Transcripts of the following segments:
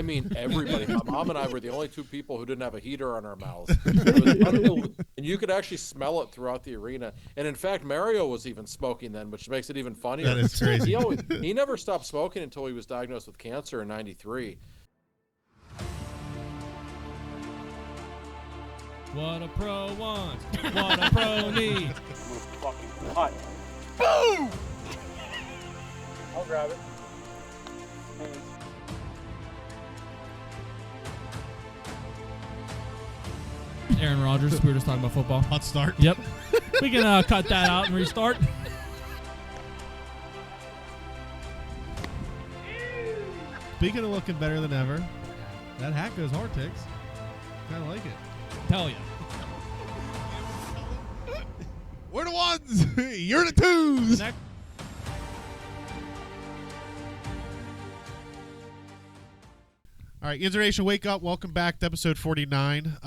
I mean, everybody. My mom and I were the only two people who didn't have a heater on our mouths. And you could actually smell it throughout the arena. And in fact, Mario was even smoking then, which makes it even funnier. That is crazy. He never stopped smoking until he was diagnosed with cancer in '93. What a pro wants, what a pro needs. Fucking hot. Boom! I'll grab it. Aaron Rodgers, we were just talking about football. Hot start. Yep. We can cut that out and restart. Speaking of looking better than ever, that hat goes hard, Ticks. Kind of like it. Tell you. We're the ones. You're the twos. Next. All right, Yinzer Nation, wake up. Welcome back to episode 49.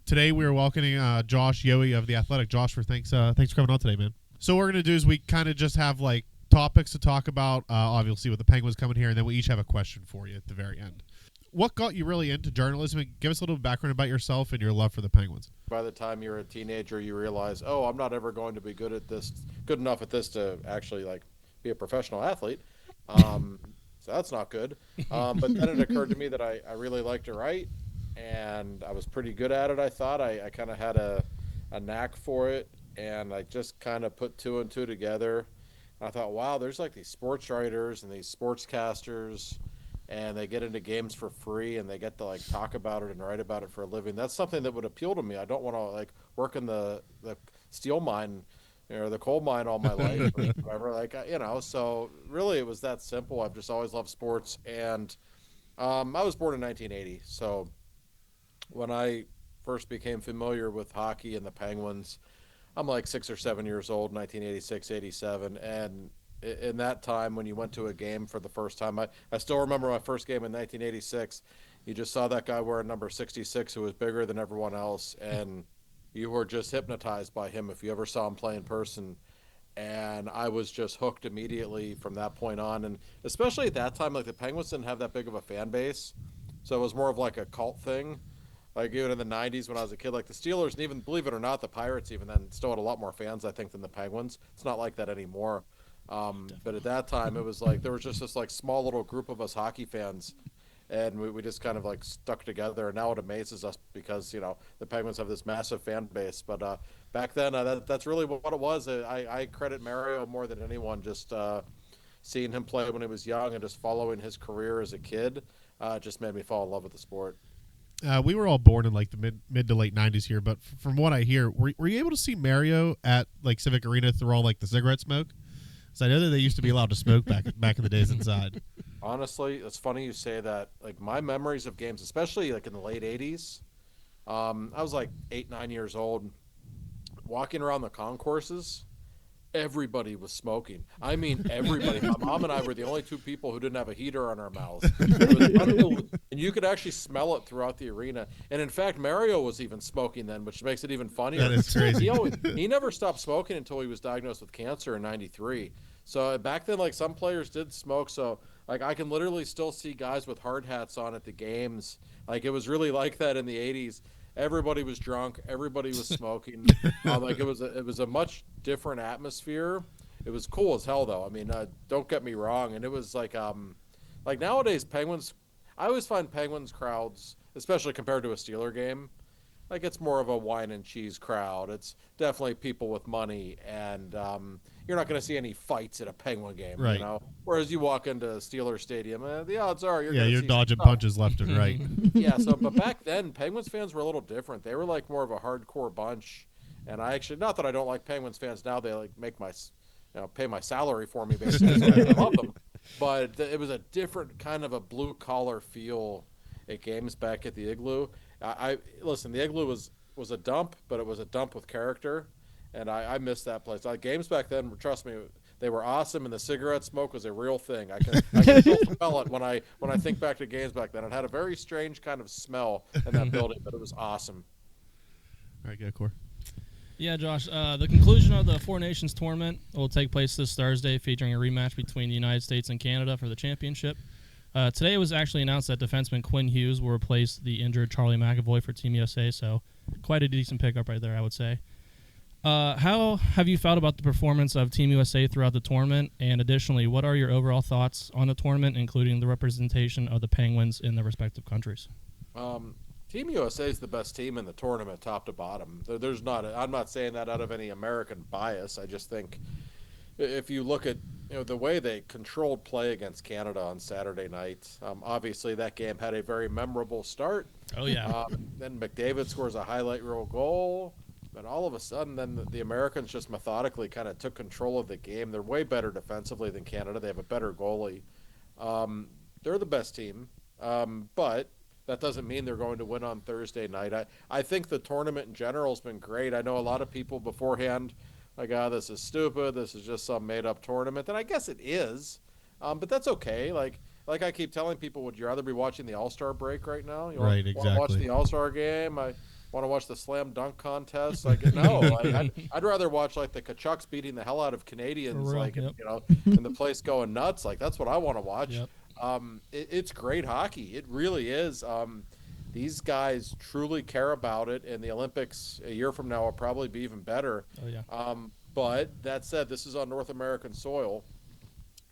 Today we are welcoming Josh Yohe of The Athletic. Josh, thanks for coming on today, man. So what we're going to do is we kind of just have like topics to talk about, obviously with the Penguins coming here, and then we each have a question for you at the very end. What got you really into journalism? Give us a little background about yourself and your love for the Penguins. By the time you're a teenager, you realize, oh, I'm not ever going to be good enough at this to actually like be a professional athlete. So that's not good. But then it occurred to me that I really liked to write, and I was pretty good at it, I thought. I kind of had a knack for it, and I just kind of put two and two together. And I thought, wow, there's like these sports writers and these sportscasters, and they get into games for free, and they get to like talk about it and write about it for a living. That's something that would appeal to me. I don't want to like work in the steel mine or the coal mine all my life or whatever. So really it was that simple. I've just always loved sports, and I was born in 1980. So when I first became familiar with hockey and the Penguins, I'm like 6 or 7 years old, 1986, 87. And in that time when you went to a game for the first time, I still remember my first game in 1986. You just saw that guy wearing number 66 who was bigger than everyone else, and you were just hypnotized by him if you ever saw him play in person. And I was just hooked immediately from that point on. And especially at that time, like the Penguins didn't have that big of a fan base. So it was more of like a cult thing. Like even in the 90s when I was a kid, like the Steelers, and even, believe it or not, the Pirates even then still had a lot more fans, I think, than the Penguins. It's not like that anymore. But at that time, it was like there was just this like small little group of us hockey fans, and we just kind of like stuck together. And now it amazes us because, the Penguins have this massive fan base. But back then, that's really what it was. I credit Mario more than anyone. Just seeing him play when he was young and just following his career as a kid just made me fall in love with the sport. We were all born in like the mid to late 90s here, but from what I hear, were you able to see Mario at like Civic Arena through all like the cigarette smoke? Because I know that they used to be allowed to smoke back in the days inside. Honestly, it's funny you say that. Like my memories of games, especially like in the late 80s, I was like 8, 9 years old, walking around the concourses. Everybody was smoking. I mean, everybody. My mom and I were the only two people who didn't have a heater on our mouths. And you could actually smell it throughout the arena. And in fact, Mario was even smoking then, which makes it even funnier. That is crazy. He never stopped smoking until he was diagnosed with cancer in '93. So back then, like some players did smoke. So like I can literally still see guys with hard hats on at the games. Like it was really like that in the '80s. Everybody was drunk. Everybody was smoking. Like it was a much different atmosphere. It was cool as hell, though. I mean, don't get me wrong. And it was like nowadays, Penguins. I always find Penguins crowds, especially compared to a Steeler game, like it's more of a wine and cheese crowd. It's definitely people with money, and you're not going to see any fights at a Penguin game, right? Whereas you walk into Steeler Stadium, the odds are you're dodging punches left and right. Yeah. So, but back then, Penguins fans were a little different. They were like more of a hardcore bunch, and I actually, not that I don't like Penguins fans now. They like make my, pay my salary for me basically. So I love them, but it was a different kind of a blue collar feel at games back at the Igloo. Listen, the Igloo was a dump, but it was a dump with character, and I miss that place. Games back then, trust me, they were awesome, and the cigarette smoke was a real thing. I can still smell it when I think back to games back then. It had a very strange kind of smell in that building, but it was awesome. All right, go Core. Yeah, Josh, the conclusion of the Four Nations tournament will take place this Thursday, featuring a rematch between the United States and Canada for the championship. Today it was actually announced that defenseman Quinn Hughes will replace the injured Charlie McAvoy for Team USA, so quite a decent pickup right there, I would say. How have you felt about the performance of Team USA throughout the tournament? And additionally, what are your overall thoughts on the tournament, including the representation of the Penguins in their respective countries? Team USA is the best team in the tournament, top to bottom. There's not. I'm not saying that out of any American bias. I just think if you look at the way they controlled play against Canada on Saturday night, obviously that game had a very memorable start. Oh, yeah. Then McDavid scores a highlight reel goal. And all of a sudden, then the Americans just methodically kind of took control of the game. They're way better defensively than Canada. They have a better goalie. They're the best team, but that doesn't mean they're going to win on Thursday night. I think the tournament in general has been great. I know a lot of people beforehand, like, this is stupid. This is just some made-up tournament. And I guess it is, but that's okay. Like I keep telling people, would you rather be watching the All-Star break right now? You Right, want to exactly. watch the All-Star game? I want to watch the slam dunk contest. Like, no, I'd rather watch like the Kachucks beating the hell out of Canadians, For real, like, yep. and the place going nuts. Like, that's what I want to watch. Yep. It's great hockey. It really is. These guys truly care about it, and the Olympics a year from now will probably be even better. Oh, yeah. But that said, this is on North American soil,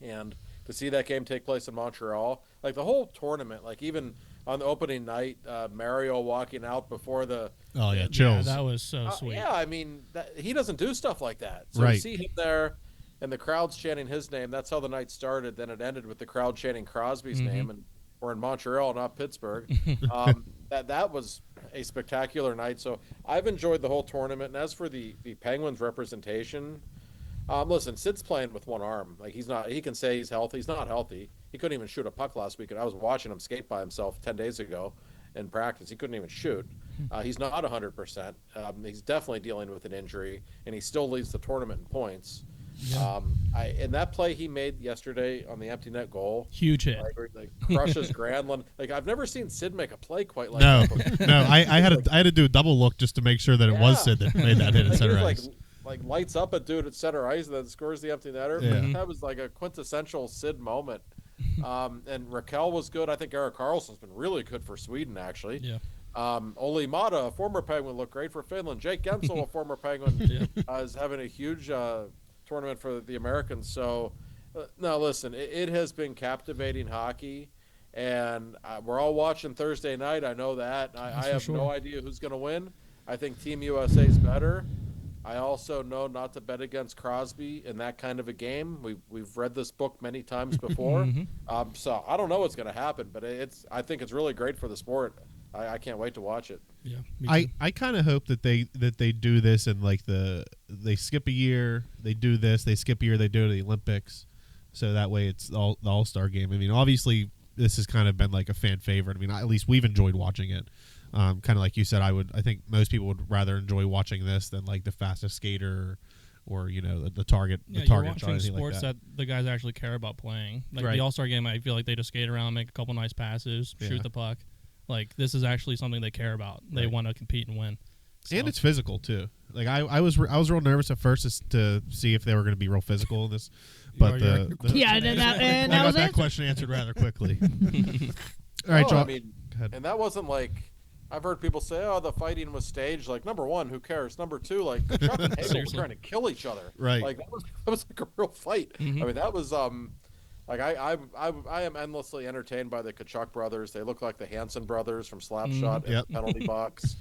and to see that game take place in Montreal, like the whole tournament, like even on the opening night, Mario walking out before the chills. Yeah, that was so sweet. yeah, I mean, he doesn't do stuff like that. So Right. to see him there and the crowd's chanting his name, that's how the night started. Then it ended with the crowd chanting Crosby's name, and we're in Montreal, not Pittsburgh. That was a spectacular night. So I've enjoyed the whole tournament. And as for the Penguins representation, listen, Sid's playing with one arm. Like, he can say he's healthy. He's not healthy. He couldn't even shoot a puck last week. And I was watching him skate by himself 10 days ago in practice. He couldn't even shoot. He's not 100%. He's definitely dealing with an injury, and he still leads the tournament in points. Yeah. In that play he made yesterday on the empty net goal, Huge hit. like crushes Granlund. Like, I've never seen Sid make a play quite like No, that before. no. I had to do a double look just to make sure that it was Sid that made that hit at Like, he center was ice. like lights up a dude at center ice and then scores the empty netter. Yeah. That was like a quintessential Sid moment. And Raquel was good. I think Erik Karlsson's been really good for Sweden, actually. Yeah. Oli Mata, a former Penguin, looked great for Finland. Jake Gensel, a former Penguin, is having a huge tournament for the Americans. So, no, listen, it has been captivating hockey, and we're all watching Thursday night. I know that. I have no idea who's going to win. I think Team USA is better. I also know not to bet against Crosby in that kind of a game. We've read this book many times before. So I don't know what's going to happen, but I think it's really great for the sport. I can't wait to watch it. Yeah. Me too. I kind of hope that they do this and like they skip a year, they do this, they skip a year, they do it at the Olympics, so that way it's the All-Star game. I mean, obviously this has kind of been like a fan favorite. I mean, at least we've enjoyed watching it. Kind of like you said, I think most people would rather enjoy watching this than like the fastest skater or the target you're shot, watching anything sports like that. that the guys actually care about playing. Like Right. the All-Star game, I feel like they just skate around, make a couple nice passes, shoot the puck. Like, this is actually something they care about. They want to compete and win. So. And it's physical too. Like I was real nervous at first to see if they were going to be real physical in this, but that I got that question answered rather quickly. All right, Josh. I mean, go ahead. and that wasn't like, I've heard people say, "Oh, the fighting was staged." Like, number one, who cares? Number two, like, Chuck and Hagel were trying to kill each other. Right. Like, that was like a real fight. I mean, that was like I am endlessly entertained by the Kachuk brothers. They look like the Hanson brothers from Slapshot in the penalty box.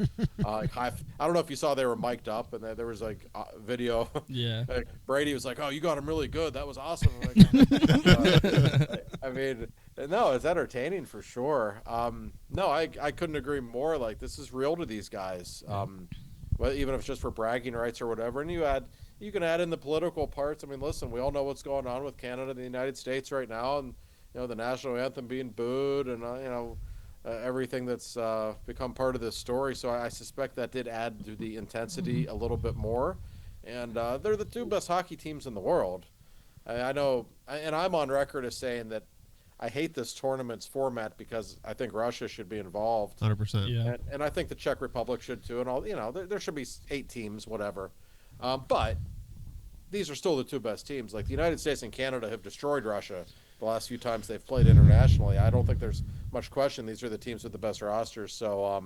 I don't know if you saw they were mic'd up, and there was like video. Yeah. Like, Brady was like, "Oh, you got him really good. That was awesome." Like, I mean, no, it's entertaining for sure. No, I couldn't agree more. Like, this is real to these guys. Well, even if it's just for bragging rights or whatever, and you can add in the political parts. I mean, listen, we all know what's going on with Canada and the United States right now, and the national anthem being booed, and everything that's become part of this story. So I suspect that did add to the intensity a little bit more. And they're the two best hockey teams in the world. I know, and I'm on record as saying that I hate this tournament's format because I think Russia should be involved. 100%. Yeah. And I think the Czech Republic should too, and all. There should be 8 teams, whatever. But these are still the two best teams. Like, the United States and Canada have destroyed Russia the last few times they've played internationally. I don't think there's much question these are the teams with the best rosters. So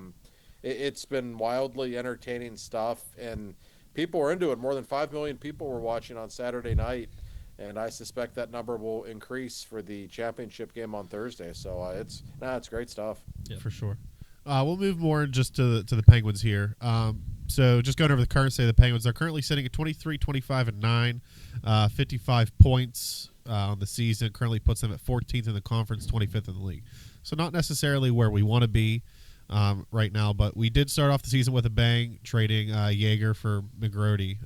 it's been wildly entertaining stuff, and people were into it. More than 5 million people were watching on Saturday night, and I suspect that number will increase for the championship game on Thursday. So it's great stuff. Yep. For sure. We'll move more just to the Penguins here. So just going over the current state of the Penguins, they're currently sitting at 23, 25, and 9, 55 points on the season. Currently puts them at 14th in the conference, 25th in the league. So not necessarily where we want to be right now, but we did start off the season with a bang, trading Yeager for McGrody.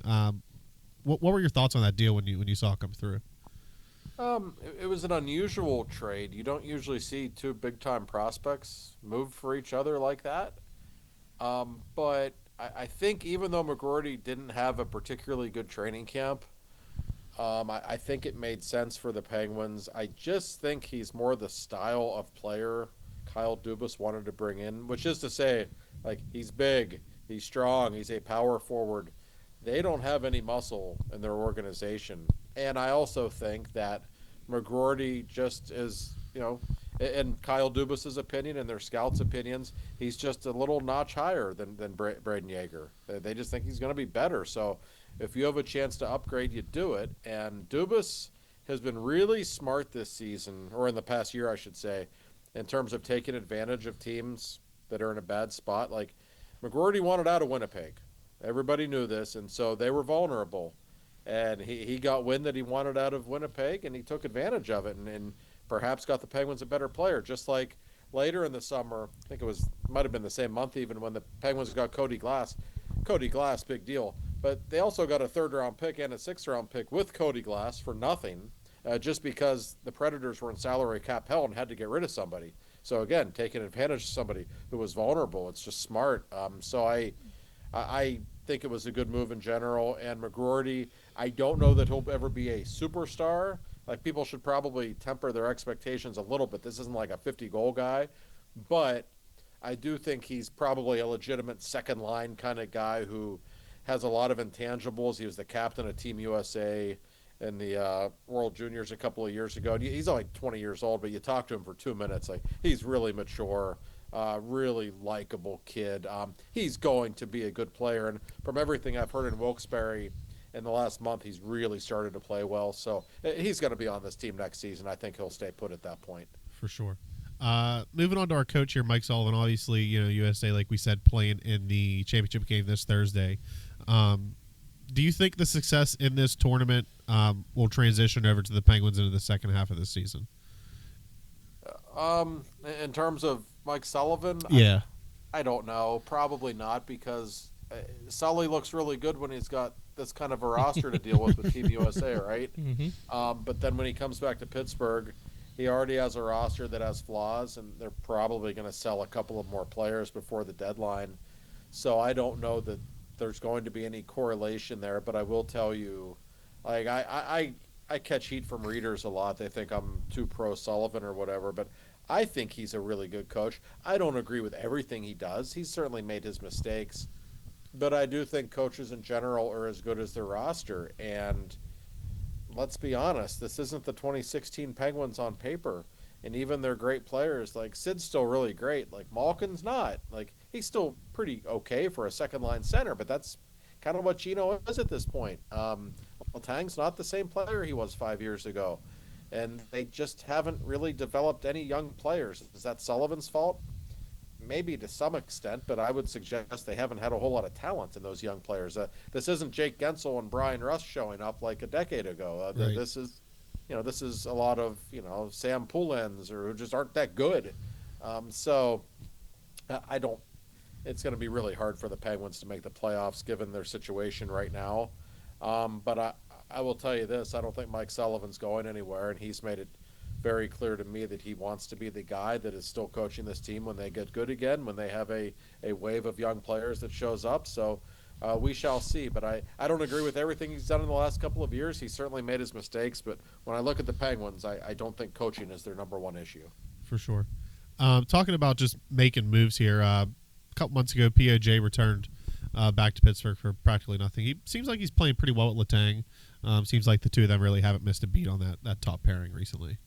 What were your thoughts on that deal when you saw it come through? It was an unusual trade. You don't usually see two big-time prospects move for each other like that. But I think even though McGrady didn't have a particularly good training camp, I think it made sense for the Penguins. I just think he's more the style of player Kyle Dubas wanted to bring in, which is to say, like, he's big, he's strong, he's a power forward. They don't have any muscle in their organization. And I also think that McGrady just is, in Kyle Dubas's opinion and their scouts' opinions, he's just a little notch higher than Braden Yeager. They just think he's going to be better. So if you have a chance to upgrade, you do it. And Dubas has been really smart this season, or in the past year, I should say, in terms of taking advantage of teams that are in a bad spot. Like, McGrady wanted out of Winnipeg. Everybody knew this, and so they were vulnerable. And he got wind that he wanted out of Winnipeg, and he took advantage of it and perhaps got the Penguins a better player. Just like later in the summer, I think might have been the same month even, when the Penguins got Cody Glass. Cody Glass, big deal. But they also got a third-round pick and a sixth-round pick with Cody Glass for nothing, just because the Predators were in salary cap hell and had to get rid of somebody. So again, taking advantage of somebody who was vulnerable. It's just smart. So I think it was a good move in general. And McGrady, I don't know that he'll ever be a superstar. Like, people should probably temper their expectations a little bit. This isn't like a 50-goal guy, but I do think he's probably a legitimate second-line kind of guy who has a lot of intangibles. He was the captain of Team USA in the World Juniors a couple of years ago. And he's only 20 years old, but you talk to him for 2 minutes, like, he's really mature. Really likable kid. He's going to be a good player, and from everything I've heard in Wilkes-Barre in the last month, he's really started to play well. So he's going to be on this team next season. I think he'll stay put at that point. For sure. Moving on to our coach here, Mike Sullivan. Obviously, USA, like we said, playing in the championship game this Thursday. Do you think the success in this tournament will transition over to the Penguins into the second half of the season? In terms of Mike Sullivan, yeah, I don't know. Probably not, because Sully looks really good when he's got this kind of a roster to deal with Team USA, right? Mm-hmm. But then when he comes back to Pittsburgh, he already has a roster that has flaws, and they're probably going to sell a couple of more players before the deadline. So I don't know that there's going to be any correlation there, but I will tell you, like, I catch heat from readers a lot. They think I'm too pro Sullivan or whatever, but I think he's a really good coach. I don't agree with everything he does. He's certainly made his mistakes, but I do think coaches in general are as good as their roster. And let's be honest, this isn't the 2016 Penguins on paper. And even their great players, like, Sid's still really great. Like, Malkin's not. Like, he's still pretty okay for a second-line center, but that's kind of what Gino is at this point. Letang's not the same player he was 5 years ago. And they just haven't really developed any young players. Is that Sullivan's fault? Maybe to some extent, but I would suggest they haven't had a whole lot of talent in those young players. This isn't Jake Gensel and Brian Rust showing up like a decade ago. Right. This is a lot of, Sam Poulins, or who just aren't that good. So it's going to be really hard for the Penguins to make the playoffs given their situation right now. But I will tell you this, I don't think Mike Sullivan's going anywhere, and he's made it very clear to me that he wants to be the guy that is still coaching this team when they get good again, when they have a wave of young players that shows up. So we shall see. But I don't agree with everything he's done in the last couple of years. He's certainly made his mistakes, but when I look at the Penguins, I don't think coaching is their number one issue. For sure. Talking about just making moves here, a couple months ago, POJ returned back to Pittsburgh for practically nothing. He seems like he's playing pretty well at Letang. Seems like the two of them really haven't missed a beat on that top pairing recently.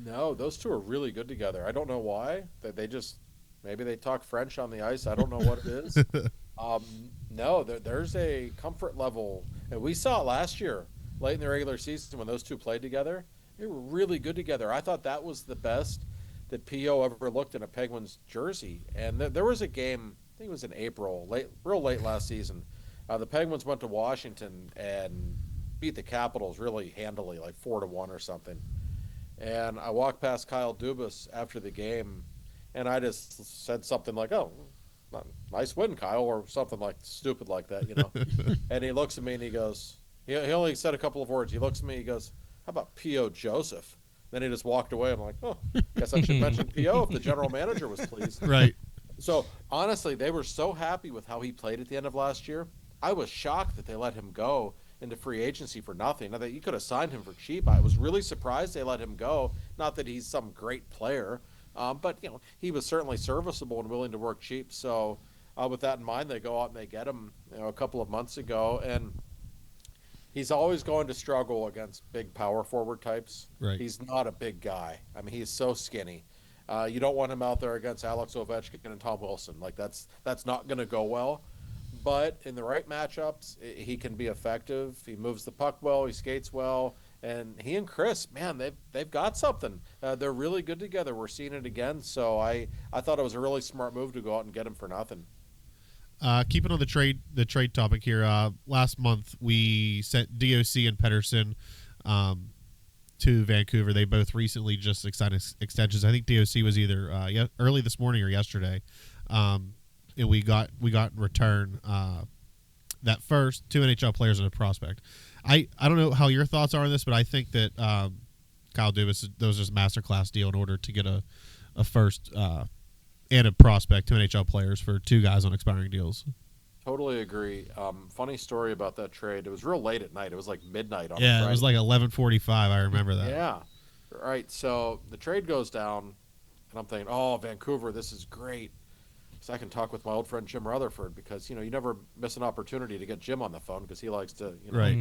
No, those two are really good together. I don't know why. They just maybe they talk French on the ice. I don't know what it is. Um, no, there's a comfort level, and we saw it last year, late in the regular season when those two played together. They were really good together. I thought that was the best that PO ever looked in a Penguins jersey. And there was a game, I think it was in April, real late last season. The Penguins went to Washington and beat the Capitals really handily, like 4-1 or something. And I walked past Kyle Dubas after the game, and I just said something like, "Oh, nice win, Kyle," or something like stupid like that. And he looks at me and he goes, he only said a couple of words. He looks at me, he goes, "How about P.O. Joseph?" Then he just walked away. I'm like, "Oh, guess I should mention P.O. if the general manager was pleased." Right. So honestly, they were so happy with how he played at the end of last year. I was shocked that they let him go into free agency for nothing. Now that you could have signed him for cheap, I was really surprised they let him go. Not that he's some great player, but he was certainly serviceable and willing to work cheap. So with that in mind, they go out and they get him a couple of months ago, and he's always going to struggle against big power forward types. Right. He's not a big guy. I mean, he's so skinny. You don't want him out there against Alex Ovechkin and Tom Wilson. Like that's not going to go well. But in the right matchups, he can be effective. He moves the puck well. He skates well. And he and Chris, man, they've got something. They're really good together. We're seeing it again. So I thought it was a really smart move to go out and get him for nothing. Keeping on the trade topic here. Last month we sent DOC and Pedersen to Vancouver. They both recently just signed extensions. I think DOC was either early this morning or yesterday. And we got in return that first two NHL players and a prospect. I don't know how your thoughts are on this, but I think that Kyle Dubas, those was a masterclass deal in order to get a first and a prospect, two NHL players for two guys on expiring deals. Totally agree. Funny story about that trade. It was real late at night. It was like midnight on a Yeah, Friday. it was like 11:45. I remember that. Yeah. Right. So the trade goes down, and I'm thinking, oh, Vancouver, this is great. So I can talk with my old friend Jim Rutherford because you never miss an opportunity to get Jim on the phone because he likes to, Right.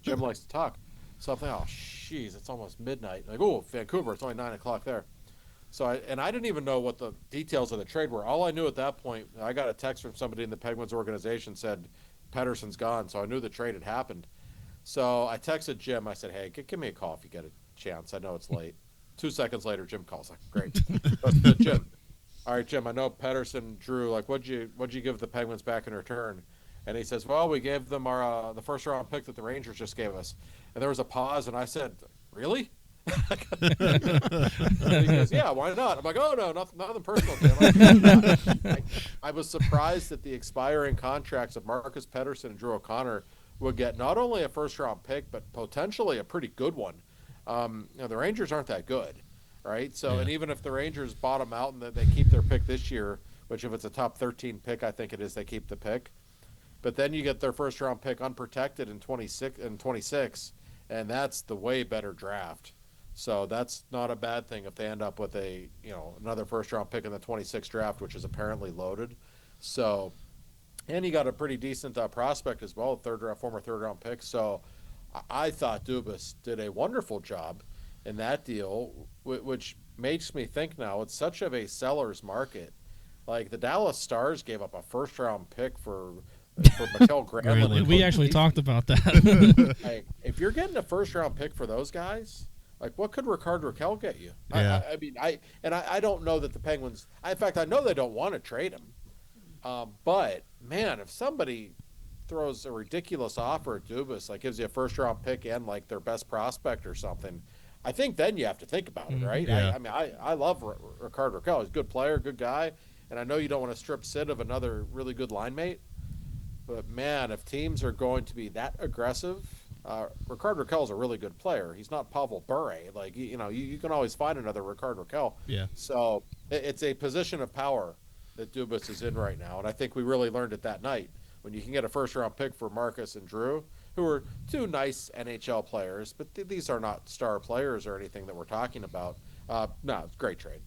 Jim likes to talk. So I'm thinking, oh, jeez, it's almost midnight. Like, oh, Vancouver, it's only 9 o'clock there. So I didn't even know what the details of the trade were. All I knew at that point, I got a text from somebody in the Penguins organization said Pedersen's gone, so I knew the trade had happened. So I texted Jim. I said, hey, give me a call if you get a chance. I know it's late. 2 seconds later, Jim calls. Like, great. Jim. All right, Jim, I know Pedersen drew. Like, what'd you give the Penguins back in return? And he says, well, we gave them our the first round pick that the Rangers just gave us. And there was a pause, and I said, really? And he goes, yeah, why not? I'm like, oh no, nothing personal, Jim. I was surprised that the expiring contracts of Marcus Pedersen and Drew O'Connor would get not only a first round pick, but potentially a pretty good one. The Rangers aren't that good. Right. So, And even if the Rangers bottom out and they keep their pick this year, which if it's a top 13 pick, I think it is, they keep the pick. But then you get their first round pick unprotected in 26, and that's the way better draft. So that's not a bad thing if they end up with another first round pick in the 26 draft, which is apparently loaded. So, and you got a pretty decent prospect as well, former third round pick. So I thought Dubas did a wonderful job in that deal, which makes me think now it's such of a seller's market. Like the Dallas Stars gave up a first-round pick for Mikhail Granlund. We actually talked about that. Like, if you're getting a first-round pick for those guys, like what could Rickard Rakell get you? Yeah. I don't know that the Penguins. In fact, I know they don't want to trade him. But man, if somebody throws a ridiculous offer at Dubas, like gives you a first-round pick and like their best prospect or something, I think then you have to think about it, right? Yeah. I love Rickard Rakell. He's a good player, good guy, and I know you don't want to strip Sid of another really good line mate, but man, if teams are going to be that aggressive, Rickard Rakell is a really good player. He's not Pavel Bure. Like you can always find another Rickard Rakell. Yeah. So it's a position of power that Dubas is in right now, and I think we really learned it that night when you can get a first-round pick for Marcus and Drew, who are two nice NHL players, but these are not star players or anything that we're talking about. No, it's a great trade.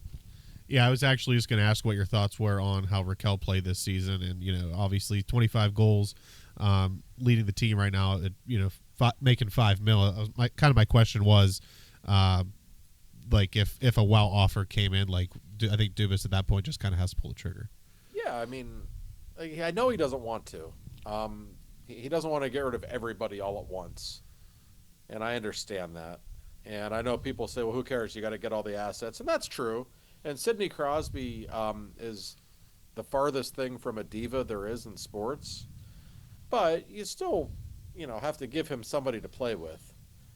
Yeah, I was actually just going to ask what your thoughts were on how Rakell played this season, and obviously 25 goals, leading the team right now. Making $5 million. My question was, like if a WoW offer came in, like I think Dubas at that point just kind of has to pull the trigger. Yeah, I mean, I know he doesn't want to. He doesn't want to get rid of everybody all at once, and I understand that. And I know people say, "Well, who cares? You got to get all the assets," and that's true. And Sidney Crosby is the farthest thing from a diva there is in sports, but you still, have to give him somebody to play with.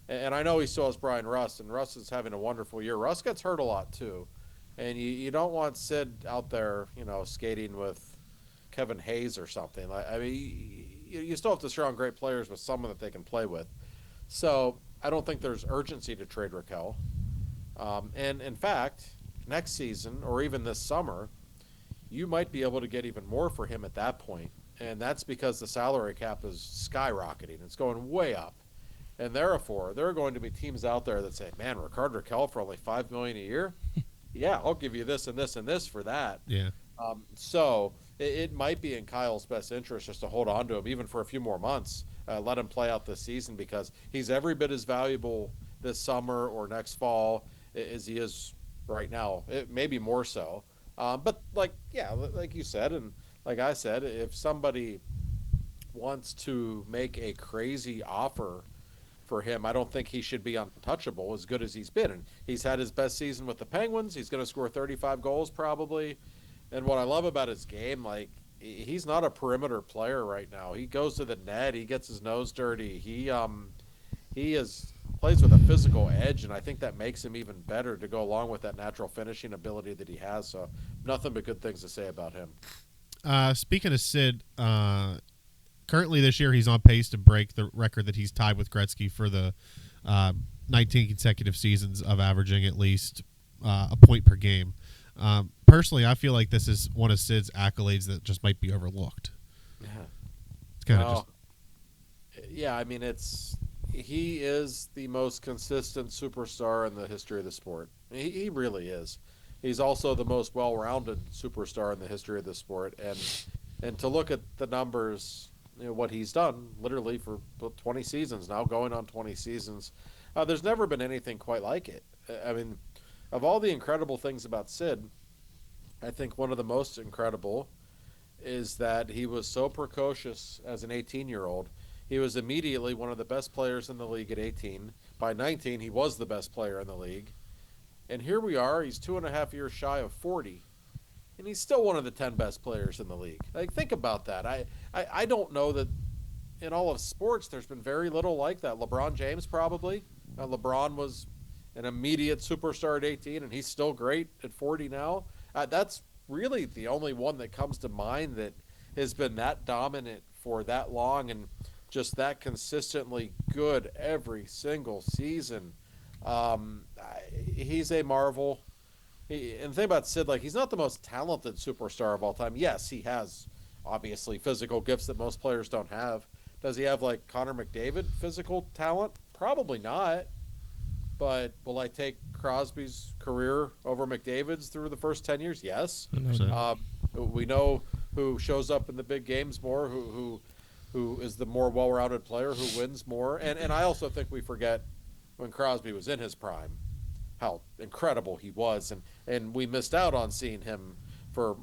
And I know he still has Brian Rust, and Rust is having a wonderful year. Rust gets hurt a lot too, and you don't want Sid out there, skating with Kevin Hayes or something. I mean, you still have to surround great players with someone that they can play with. So I don't think there's urgency to trade Raquel. And in fact, next season or even this summer, you might be able to get even more for him at that point. And that's because the salary cap is skyrocketing. It's going way up. And therefore, there are going to be teams out there that say, man, Rickard Raquel for only $5 million a year? Yeah, I'll give you this and this and this for that. Yeah. So it might be in Kyle's best interest just to hold on to him even for a few more months. Let him play out this season because he's every bit as valuable this summer or next fall as he is right now. Maybe more so. But like you said, and like I said, if somebody wants to make a crazy offer for him, I don't think he should be untouchable as good as he's been. And he's had his best season with the Penguins. He's going to score 35 goals probably. And what I love about his game, like, he's not a perimeter player right now. He goes to the net. He gets his nose dirty. He plays with a physical edge, and I think that makes him even better to go along with that natural finishing ability that he has. So nothing but good things to say about him. Speaking of Sid, currently this year he's on pace to break the record that he's tied with Gretzky for the 19 consecutive seasons of averaging at least a point per game. Personally, I feel like this is one of Sid's accolades that just might be overlooked. Yeah. It's kind of Yeah, I mean, he is the most consistent superstar in the history of the sport. He really is. He's also the most well-rounded superstar in the history of the sport. And to look at the numbers, what he's done literally for 20 seasons now, going on 20 seasons, there's never been anything quite like it. I mean, of all the incredible things about Sid, I think one of the most incredible is that he was so precocious as an 18-year-old. He was immediately one of the best players in the league at 18. By 19, he was the best player in the league. And here we are, he's 2.5 years shy of 40. And he's still one of the 10 best players in the league. Like, think about that. I don't know that in all of sports there's been very little like that. LeBron James probably. LeBron was an immediate superstar at 18, and he's still great at 40 now. That's really the only one that comes to mind that has been that dominant for that long and just that consistently good every single season. He's a marvel. And the thing about Sid, like, he's not the most talented superstar of all time. Yes, he has obviously physical gifts that most players don't have. Does he have like Connor McDavid physical talent? Probably not. But will I take Crosby's career over McDavid's through the first 10 years? Yes. We know who shows up in the big games more, who is the more well-rounded player, who wins more. And I also think we forget when Crosby was in his prime, how incredible he was. And we missed out on seeing him for,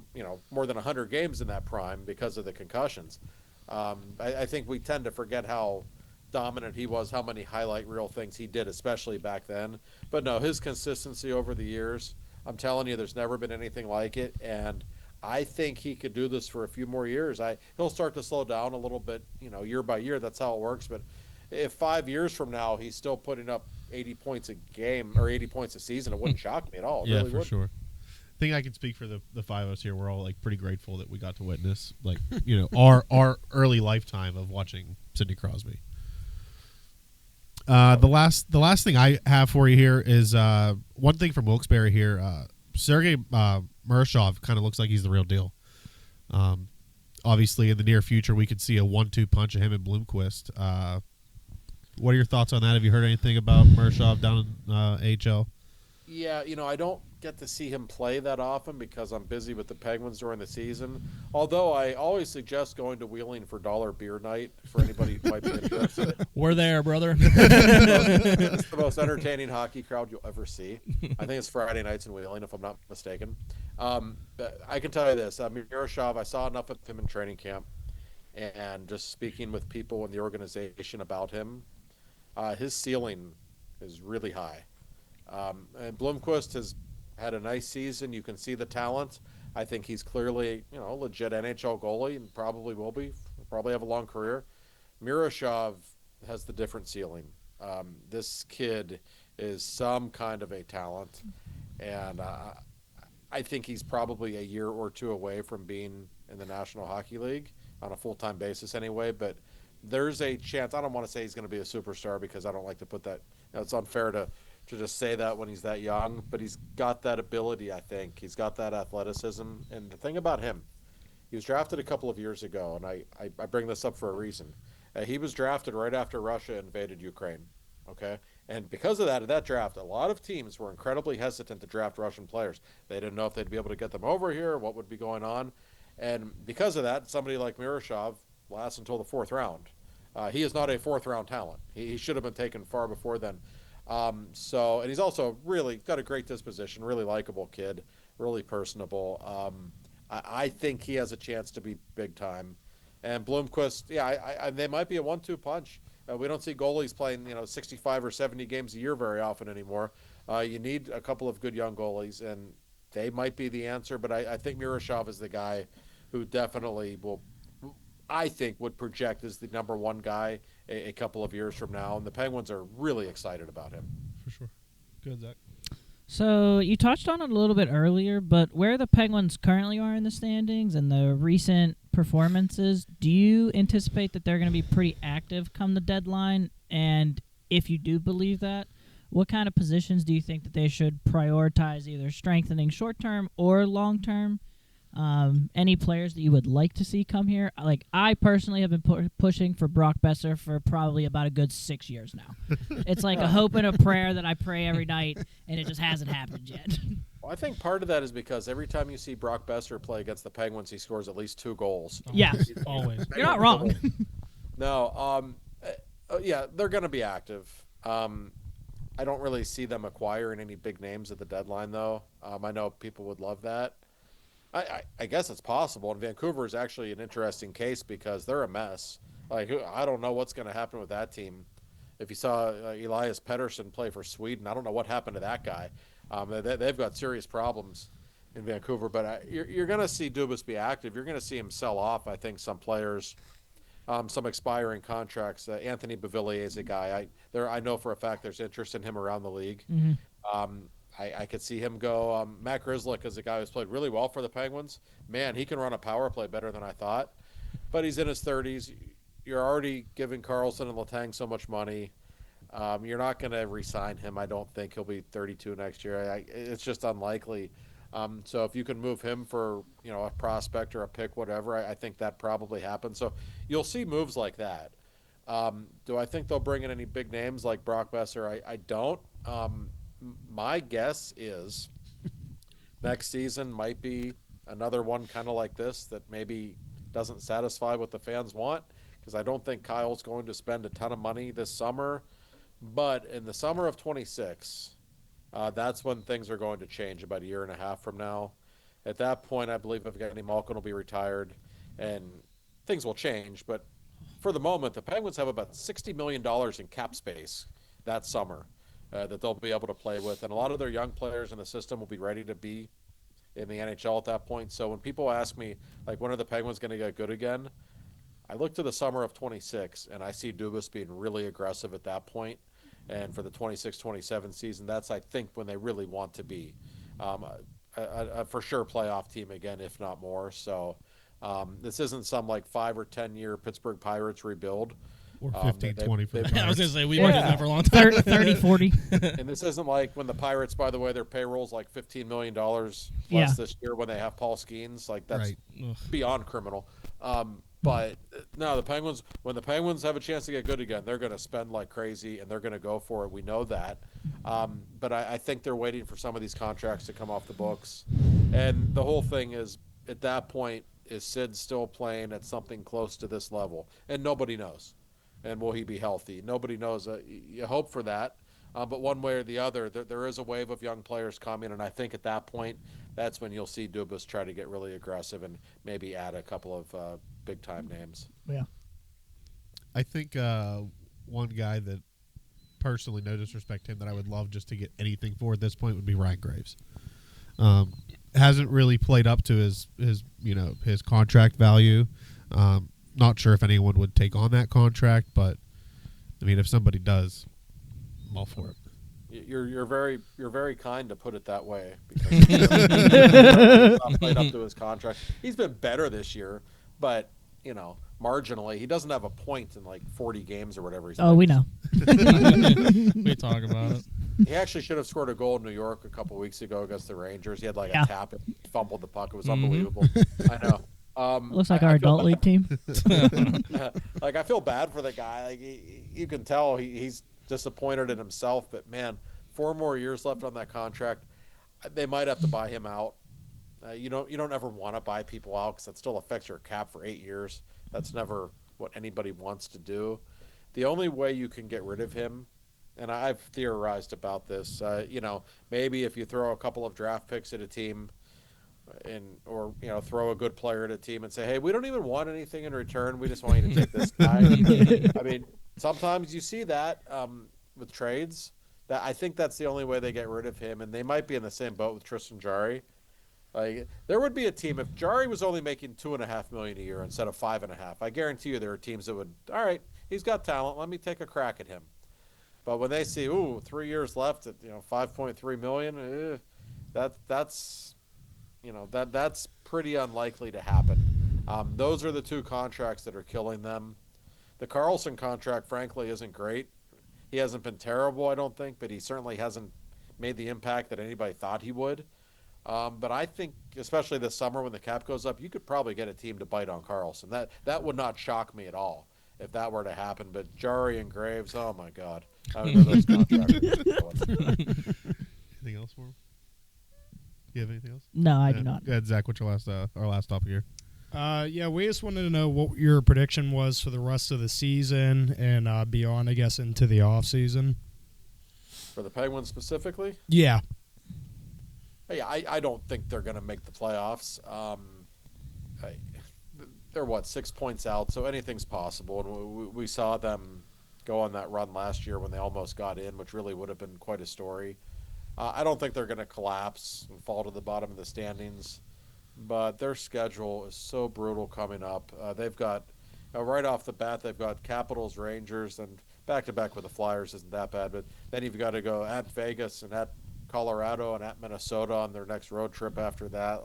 more than 100 games in that prime because of the concussions. I think we tend to forget how dominant he was, how many highlight reel things he did, especially back then. But no, his consistency over the years, I'm telling you, there's never been anything like it. And I think he could do this for a few more years. He'll start to slow down a little bit, year by year. That's how it works. But if 5 years from now he's still putting up 80 points a game or 80 points a season, it wouldn't shock me at all. It yeah, really for wouldn't. sure. I think I can speak for the five of us here. We're all like pretty grateful that we got to witness our early lifetime of watching Sidney Crosby. The last thing I have for you here is one thing from Wilkes-Barre here. Sergei Murashov kind of looks like he's the real deal. Obviously, in the near future, we could see a 1-2 punch of him and Bloomquist. What are your thoughts on that? Have you heard anything about Murashov down in AHL? Yeah, I don't get to see him play that often because I'm busy with the Penguins during the season. Although I always suggest going to Wheeling for dollar beer night for anybody who might be interested. We're there, brother. It's the most entertaining hockey crowd you'll ever see. I think it's Friday nights in Wheeling, if I'm not mistaken. But I can tell you this: Miroshov, I saw enough of him in training camp, and just speaking with people in the organization about him, his ceiling is really high. And Blomqvist has had a nice season. You can see the talent. I think he's clearly, a legit NHL goalie and probably will be. Probably have a long career. Miroshov has the different ceiling. This kid is some kind of a talent, and I think he's probably a year or two away from being in the National Hockey League on a full-time basis anyway, but there's a chance. I don't want to say he's going to be a superstar because I don't like to put that, it's unfair to just say that when he's that young, but he's got that ability, I think. He's got that athleticism. And the thing about him, he was drafted a couple of years ago, and I bring this up for a reason. He was drafted right after Russia invaded Ukraine, okay? And because of that, at that draft, a lot of teams were incredibly hesitant to draft Russian players. They didn't know if they'd be able to get them over here, what would be going on. And because of that, somebody like Miroshov lasts until the fourth round. He is not a fourth-round talent. He should have been taken far before then. And he's also really got a great disposition, really likable kid, really personable. I think he has a chance to be big time. And Blomqvist, yeah, they might be a 1-2 punch. We don't see goalies playing, 65 or 70 games a year very often anymore. You need a couple of good young goalies, and they might be the answer. But I think Miroshov is the guy who definitely I think would project as the number one guy a couple of years from now. And the Penguins are really excited about him. For sure. Good, Zach. So you touched on it a little bit earlier, but where the Penguins currently are in the standings and the recent performances, do you anticipate that they're going to be pretty active come the deadline? And if you do believe that, what kind of positions do you think that they should prioritize, either strengthening short-term or long-term? Any players that you would like to see come here? Like, I personally have been pushing for Brock Besser for probably about a good 6 years now. It's like a hope and a prayer that I pray every night, and it just hasn't happened yet. Well, I think part of that is because every time you see Brock Besser play against the Penguins, he scores at least 2 goals. Yeah. Always. You're not wrong. No, yeah, they're going to be active. I don't really see them acquiring any big names at the deadline, though. I know people would love that. I guess it's possible. And Vancouver is actually an interesting case because they're a mess. Like, I don't know what's going to happen with that team. If you saw Elias Pettersson play for Sweden, I don't know what happened to that guy. They've got serious problems in Vancouver. But you're going to see Dubas be active. You're going to see him sell off, I think, some players, some expiring contracts. Anthony Beauvillier is a guy. I know for a fact there's interest in him around the league. Mm-hmm. I could see him go. Matt Grzelcyk is a guy who's played really well for the Penguins. Man, he can run a power play better than I thought. But he's in his 30s. You're already giving Carlson and Letang so much money. You're not going to re-sign him. I don't think he'll be 32 next year. It's just unlikely. So if you can move him for a prospect or a pick, whatever, I think that probably happens. So you'll see moves like that. Do I think they'll bring in any big names like Brock Besser? I don't. My guess is next season might be another one kind of like this that maybe doesn't satisfy what the fans want, because I don't think Kyle's going to spend a ton of money this summer. But in the summer of 26, that's when things are going to change about a year and a half from now. At that point, I believe Evgeny Malkin will be retired and things will change. But for the moment, the Penguins have about $60 million in cap space that summer. That they'll be able to play with. And a lot of their young players in the system will be ready to be in the NHL at that point. So when people ask me, like, when are the Penguins going to get good again? I look to the summer of 26, and I see Dubas being really aggressive at that point. And for the 26-27 season, that's, I think, when they really want to be a for sure playoff team again, if not more. So this isn't some, like, 5 or 10 year Pittsburgh Pirates rebuied. Or 15, 20 for the I was going to Pirates. say, we've been doing that for a long time. 30, 40. And this isn't like when the Pirates, by the way, their payroll's like $15 million less Yeah. this year when they have Paul Skeens. Like, that's Right. Ugh. beyond criminal. But no, the Penguins, when the Penguins have a chance to get good again, they're going to spend like crazy and they're going to go for it. We know that. But I think they're waiting for some of these contracts to come off the books. And the whole thing is, at that point, is Sid still playing at something close to this level? And nobody knows. And will he be healthy? Nobody knows. You hope for that. But one way or the other, there is a wave of young players coming. And I think at that point, that's when you'll see Dubas try to get really aggressive and maybe add a couple of big-time names. Yeah. I think one guy that personally, no disrespect to him, that I would love just to get anything for at this point would be Ryan Graves. Hasn't really played up to his contract value. Not sure if anyone would take on that contract, but I mean, if somebody does, I'm all for it. You're very kind to put it that way, because he's not played up to his contract. He's been better this year, but marginally, he doesn't have a point in like 40 games or whatever. We know. We talk about it. He actually should have scored a goal in New York a couple weeks ago against the Rangers. He had like Yeah. a tap and fumbled the puck. It was unbelievable. I know. Looks like I our feel adult league team. Like, I feel bad for the guy. Like, you can tell he's disappointed in himself. But man, 4 more years left on that contract. They might have to buy him out. You don't ever want to buy people out, because that still affects your cap for 8 years. That's never what anybody wants to do. The only way you can get rid of him, and I've theorized about this, maybe if you throw a couple of draft picks at a team, or throw a good player at a team and say, hey, we don't even want anything in return. We just want you to take this guy. I mean, sometimes you see that with trades. That I think that's the only way they get rid of him, and they might be in the same boat with Tristan Jarry. Like, there would be a team if Jarry was only making $2.5 million a year instead of $5.5. I guarantee you there are teams that would, all right, he's got talent. Let me take a crack at him. But when they see, 3 years left at $5.3 million, that's pretty unlikely to happen. Those are the 2 contracts that are killing them. The Carlson contract, frankly, isn't great. He hasn't been terrible, I don't think, but he certainly hasn't made the impact that anybody thought he would. But I think, especially this summer when the cap goes up, you could probably get a team to bite on Carlson. That would not shock me at all if that were to happen. But Jarry and Graves, oh my God, I don't know those contracts. Anything else for him? You have anything else? No, I do not. Go ahead, Zach. What's your our last topic here? Yeah, we just wanted to know what your prediction was for the rest of the season and beyond, I guess, into the off season. For the Penguins specifically? Yeah. Hey, I don't think they're going to make the playoffs. They're 6 points out, so anything's possible. And we saw them go on that run last year when they almost got in, which really would have been quite a story. I don't think they're going to collapse and fall to the bottom of the standings, but their schedule is so brutal coming up. They've got, right off the bat, they've got Capitals, Rangers, and back-to-back with the Flyers isn't that bad, but then you've got to go at Vegas and at Colorado and at Minnesota on their next road trip after that.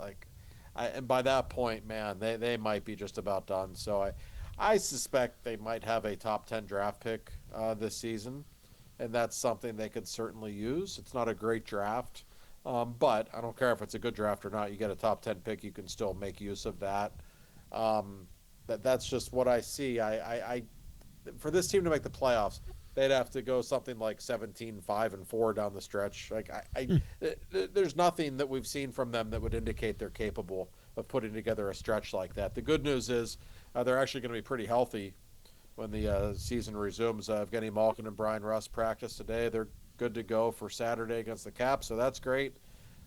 And by that point, man, they might be just about done. So I suspect they might have a top 10 draft pick this season, and that's something they could certainly use. It's not a great draft, but I don't care if it's a good draft or not. You get a top 10 pick, you can still make use of that. That's just what I see. I for this team to make the playoffs, they'd have to go something like 17-5-4 down the stretch. There's nothing that we've seen from them that would indicate they're capable of putting together a stretch like that. The good news is they're actually going to be pretty healthy when the season resumes. Evgeny Malkin and Brian Rust practice today. They're good to go for Saturday against the Caps, so that's great.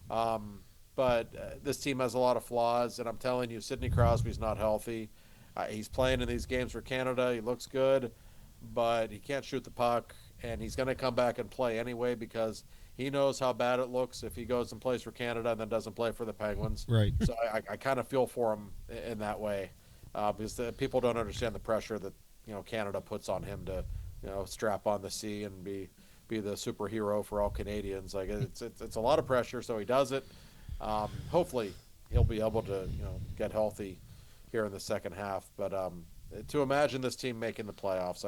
But this team has a lot of flaws, and I'm telling you, Sidney Crosby's not healthy. He's playing in these games for Canada. He looks good, but he can't shoot the puck, and he's going to come back and play anyway because he knows how bad it looks if he goes and plays for Canada and then doesn't play for the Penguins. Right. So I kind of feel for him in that way because people don't understand the pressure that Canada puts on him to strap on the C and be the superhero for all Canadians. It's a lot of pressure, so he does it. Hopefully he'll be able to get healthy here in the second half. But to imagine this team making the playoffs,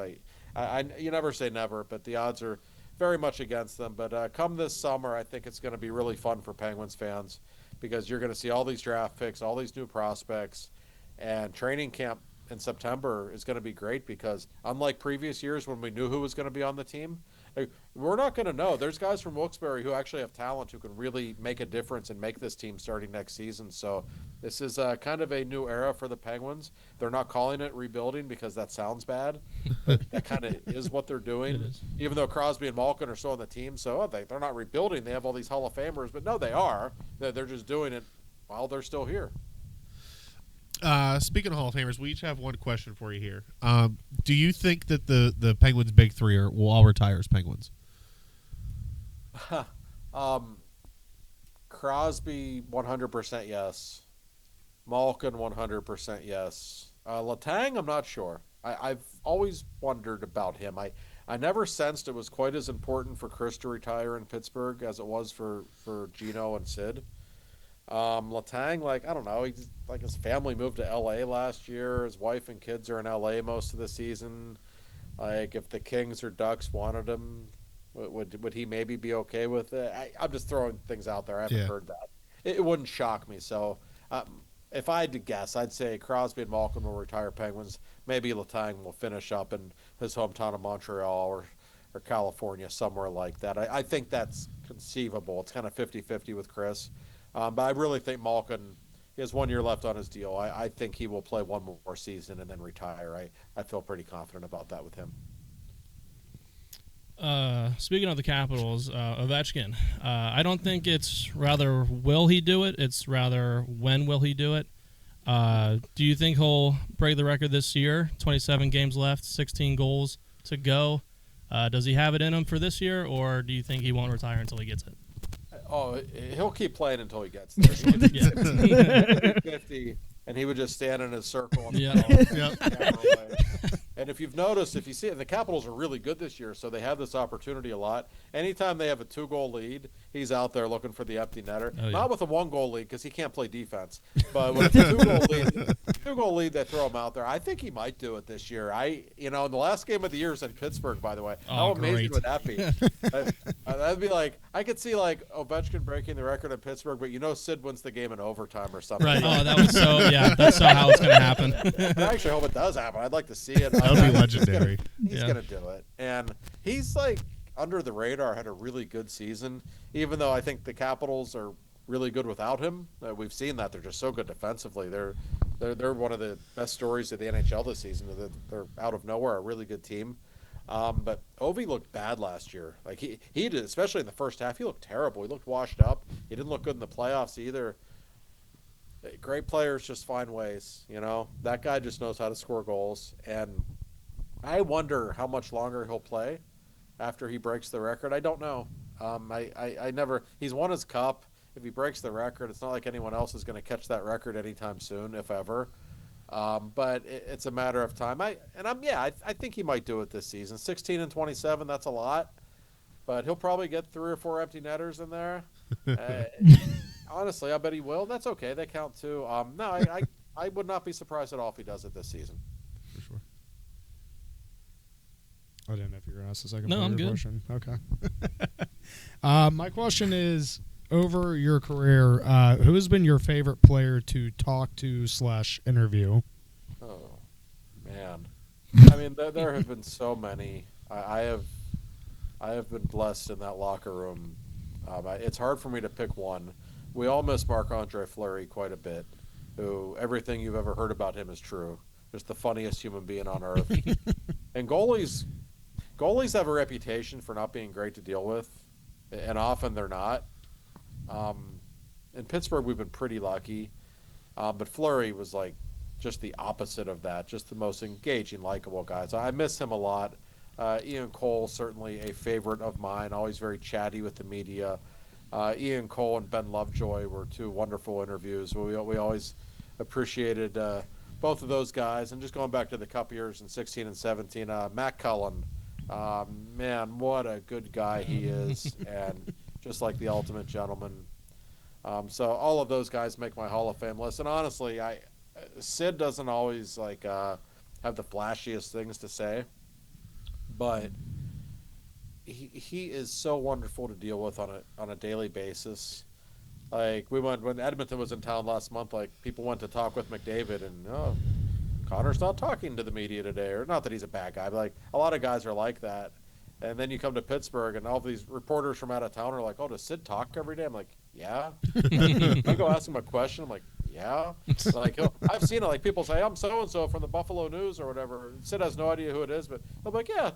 you never say never, but the odds are very much against them. But come this summer, I think it's going to be really fun for Penguins fans because you're going to see all these draft picks, all these new prospects, and training camp in September is going to be great because unlike previous years when we knew who was going to be on the team, Like, we're not going to know. There's guys from Wilkes-Barre who actually have talent who can really make a difference and make this team starting next season. So this is kind of a new era for the Penguins. They're not calling it rebuilding because that sounds bad, but that kind of is what they're doing. It is. Even though Crosby and Malkin are still on the team, so they're not rebuilding. They have all these Hall of Famers, but no, they are. They're just doing it while they're still here. Speaking of Hall of Famers, we each have one question for you here. Do you think that the Penguins' big three will all retire as Penguins? Crosby 100% yes. Malkin 100% yes. Letang, I'm not sure. I've always wondered about him. I never sensed it was quite as important for Chris to retire in Pittsburgh as it was for Gino and Sid. Letang, like, I don't know, his family moved to LA last year. His wife and kids are in LA most of the season. Like, if the Kings or Ducks wanted him, would he maybe be okay with it? I'm just throwing things out there. I haven't heard that. It wouldn't shock me. So if I had to guess, I'd say Crosby and Malkin will retire Penguins. Maybe Letang will finish up in his hometown of Montreal or California, somewhere like that. I think that's conceivable. It's kind of 50-50 with Chris. But I really think Malkin, he has 1 year left on his deal. I think he will play one more season and then retire. I feel pretty confident about that with him. Speaking of the Capitals, Ovechkin, I don't think it's rather will he do it, it's rather when will he do it. Do you think he'll break the record this year? 27 games left, 16 goals to go. Does he have it in him for this year, or do you think he won't retire until he gets it? Oh, he'll keep playing until he gets there. 50, and he would just stand in his circle. And And if you've noticed, if you see it, the Capitals are really good this year, so they have this opportunity a lot. Anytime they have a 2-goal lead, he's out there looking for the empty netter. Oh, yeah. Not with a 1-goal lead because he can't play defense. But with a 2-goal lead, they throw him out there. I think he might do it this year. In the last game of the year is in Pittsburgh, by the way. How amazing would that be? That'd be like, I could see like Ovechkin breaking the record in Pittsburgh, but Sid wins the game in overtime or something. Right. Oh, that's how it's going to happen. I actually hope it does happen. I'd like to see it. That would be legendary. He's going to do it. And he's like under the radar, had a really good season, even though I think the Capitals are really good without him. We've seen that. They're just so good defensively. They're one of the best stories of the NHL this season. They're out of nowhere, a really good team. But Ovi looked bad last year. Like he did, especially in the first half. He looked terrible. He looked washed up. He didn't look good in the playoffs either. Great players just find ways, That guy just knows how to score goals. And I wonder how much longer he'll play after he breaks the record. I don't know. I never – he's won his cup. If he breaks the record, it's not like anyone else is going to catch that record anytime soon, if ever. But it's a matter of time. I think he might do it this season. 16 and 27, that's a lot. But he'll probably get 3 or 4 empty netters in there. Honestly, I bet he will. That's okay. They count too. I would not be surprised at all if he does it this season. For sure. I didn't know if you were going to ask the second No, part I'm of your good. question. Okay. My question is, over your career, who has been your favorite player to talk to / interview? Oh, man. I mean, there have been so many. I have been blessed in that locker room. It's hard for me to pick one. We all miss Marc-Andre Fleury quite a bit, who everything you've ever heard about him is true. Just the funniest human being on earth. And goalies have a reputation for not being great to deal with, and often they're not. In Pittsburgh, we've been pretty lucky, but Fleury was like just the opposite of that, just the most engaging, likable guy. So I miss him a lot. Ian Cole, certainly a favorite of mine, always very chatty with the media. Ian Cole and Ben Lovejoy were 2 wonderful interviews. We always appreciated both of those guys. And just going back to the Cup years in 16 and 17, Matt Cullen, man, what a good guy he is, and just like the ultimate gentleman. So all of those guys make my Hall of Fame list. And honestly, Sid doesn't always have the flashiest things to say, but he is so wonderful to deal with on a daily basis. Like when Edmonton was in town last month, like people went to talk with McDavid, and Connor's not talking to the media today, or not that he's a bad guy, but like a lot of guys are like that. And then you come to Pittsburgh, and all these reporters from out of town are like, "Oh, does Sid talk every day?" I'm like, "Yeah." I go ask him a question. I'm like, "Yeah." Like I've seen it. Like people say, "I'm so and so from the Buffalo News or whatever." Sid has no idea who it is, but I'm like, "Yeah,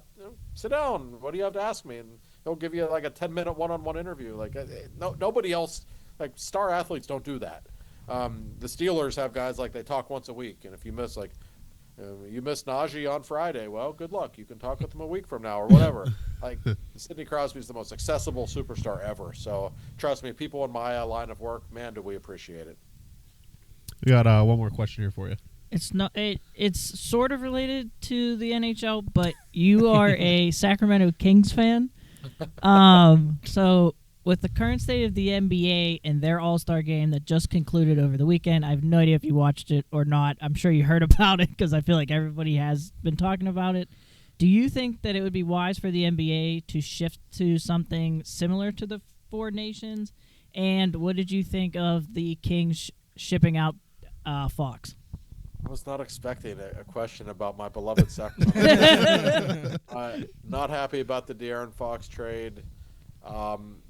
sit down. What do you have to ask me?" And he'll give you like a 10-minute one-on-one interview. Like nobody else, like star athletes don't do that. The Steelers have guys like they talk once a week, and if you miss you missed Najee on Friday. Well, good luck. You can talk with him a week from now or whatever. Like Sidney Crosby is the most accessible superstar ever. So trust me, people in my line of work, man, do we appreciate it. We got one more question here for you. It's not. It's sort of related to the NHL, but you are a Sacramento Kings fan. So with the current state of the NBA and their All-Star game that just concluded over the weekend, I have no idea if you watched it or not. I'm sure you heard about it because I feel like everybody has been talking about it. Do you think that it would be wise for the NBA to shift to something similar to the Four Nations? And what did you think of the Kings shipping out Fox? I was not expecting a question about my beloved Sacramento. Not happy about the De'Aaron Fox trade.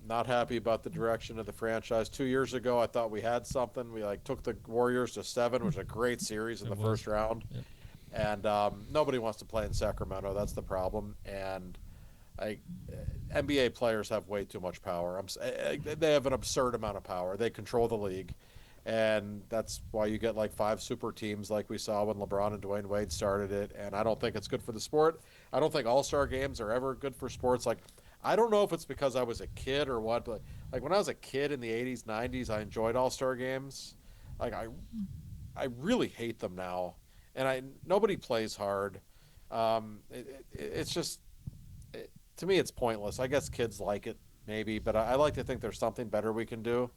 Not happy about the direction of the franchise. 2 years ago, I thought we had something. We took the Warriors to 7, which was a great series in the first round. Yep. And nobody wants to play in Sacramento. That's the problem. And NBA players have way too much power. They have an absurd amount of power. They control the league. And that's why you get 5 super teams like we saw when LeBron and Dwayne Wade started it. And I don't think it's good for the sport. I don't think all-star games are ever good for sports. I don't know if it's because I was a kid or what, but when I was a kid in the 80s, 90s, I enjoyed all-star games. I really hate them now. And nobody plays hard. It's just, to me, it's pointless. I guess kids like it, maybe, but I like to think there's something better we can do.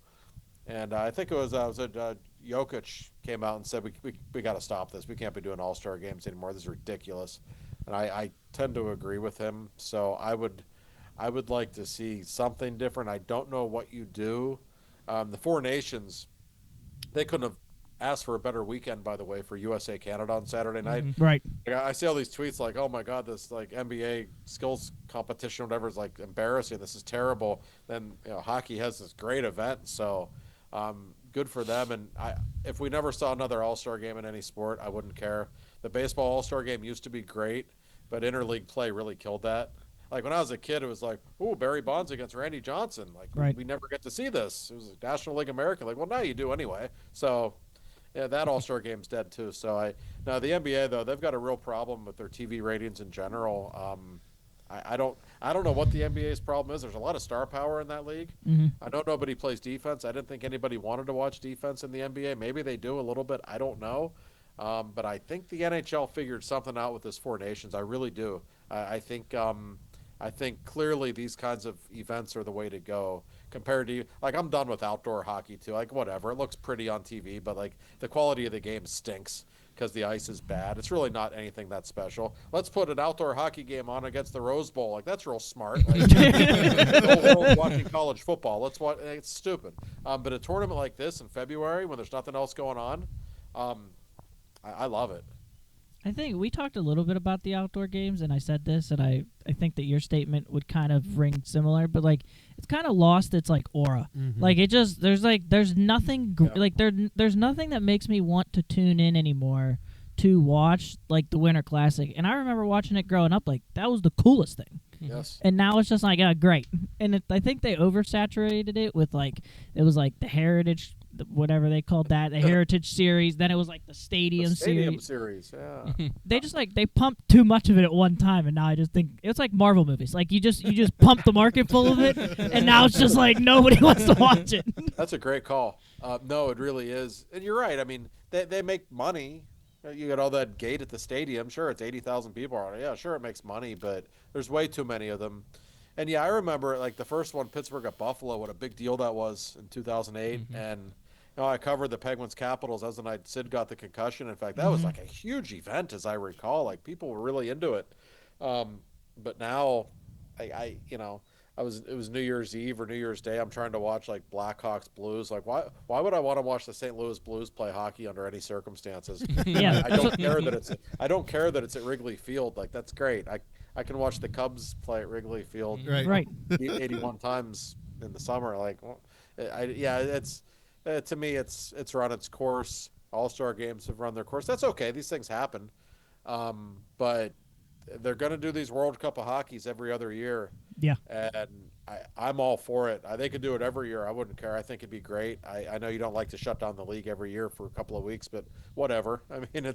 And I think it was Jokic came out and said, we got to stop this. We can't be doing all-star games anymore. This is ridiculous. And I tend to agree with him. So I would like to see something different. I don't know what you do. The Four Nations, they couldn't have asked for a better weekend, by the way, for USA Canada on Saturday night. Right. I see all these tweets like, "Oh my God, this NBA skills competition, or whatever, is embarrassing. This is terrible." Then hockey has this great event, so good for them. And if we never saw another All-Star game in any sport, I wouldn't care. The baseball All-Star game used to be great, but interleague play really killed that. When I was a kid, it was "Ooh, Barry Bonds against Randy Johnson." Right. We never get to see this. It was National League America. Well, now you do anyway. So, yeah, that All-Star game's dead too. So now the NBA though, they've got a real problem with their TV ratings in general. I don't know what the NBA's problem is. There's a lot of star power in that league. Mm-hmm. I know nobody plays defense. I didn't think anybody wanted to watch defense in the NBA. Maybe they do a little bit. I don't know. But I think the NHL figured something out with this Four Nations. I really do. I think clearly these kinds of events are the way to go compared to I'm done with outdoor hockey too. Whatever, it looks pretty on TV, but the quality of the game stinks because the ice is bad. It's really not anything that special. Let's put an outdoor hockey game on against the Rose Bowl. That's real smart. The whole world watching college football. Let's watch. It's stupid. But a tournament like this in February when there's nothing else going on, I love it. I think we talked a little bit about the outdoor games, and I said this, and I think that your statement would kind of ring similar, but it's kind of lost its aura. Mm-hmm. It just there's nothing there's nothing that makes me want to tune in anymore to watch the Winter Classic. And I remember watching it growing up, that was the coolest thing. Yes. And now it's just great. And I think they oversaturated it with it was the Heritage, whatever they called that, the Heritage Series. Then it was the Stadium Series. Yeah. They just they pumped too much of it at one time, and now I just think it's like Marvel movies. You just pump the market full of it, and now it's just nobody wants to watch it. That's a great call. No, it really is, and you're right. I mean, they make money. You got all that gate at the stadium. Sure, it's 80,000 people on it. Yeah, sure, it makes money, but there's way too many of them. And yeah, I remember the first one, Pittsburgh at Buffalo, what a big deal that was in 2008. Mm-hmm. And I covered the Penguins Capitals. That was the night Sid got the concussion. In fact, that was a huge event, as I recall. People were really into it. But now, it was New Year's Eve or New Year's Day. I'm trying to watch Blackhawks Blues. Why would I want to watch the St. Louis Blues play hockey under any circumstances? Yeah. I don't care that it's at Wrigley Field. That's great. I I can watch the Cubs play at Wrigley Field Right. 81 times in the summer. Like, well, it's to me, it's run its course. All-Star games have run their course. That's okay. These things happen, but they're going to do these World Cup of Hockeys every other year. Yeah. And I'm all for it. They could do it every year. I wouldn't care. I think it'd be great. I know you don't like to shut down the league every year for a couple of weeks, but whatever. I mean,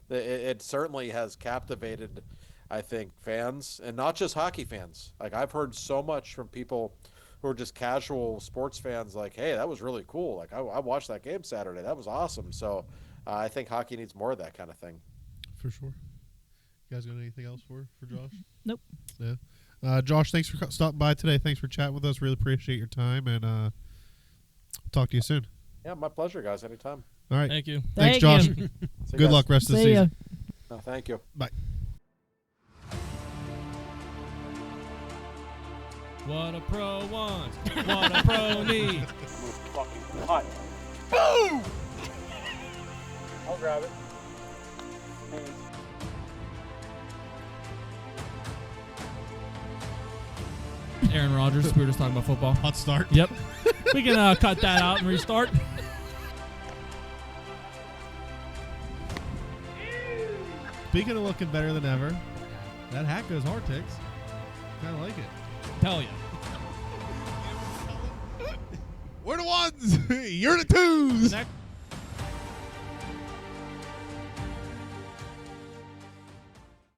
it certainly has captivated, I think, fans, and not just hockey fans. Like, I've heard so much from people who are just casual sports fans, like, hey, that was really cool. Like, I watched that game Saturday. That was awesome. So I think hockey needs more of that kind of thing. For sure. You guys got anything else for Josh? Nope. Yeah. Josh, thanks for stopping by today. Thanks for chatting with us. Really appreciate your time, and talk to you soon. Yeah, my pleasure, guys. Anytime. All right. Thank you. Thanks, Thank Josh. you. See you Good guys. luck rest of the See ya. season. No, thank you. Bye. What a pro wants. What a pro needs. Move fucking hot. Boom! I'll grab it. Thanks. Aaron Rodgers. We were just talking about football. Hot start. Yep. We can cut that out and restart. Speaking of looking better than ever, that hat goes hard, Ticks. Kind of like it. Tell you. We're the ones. You're the twos. Next.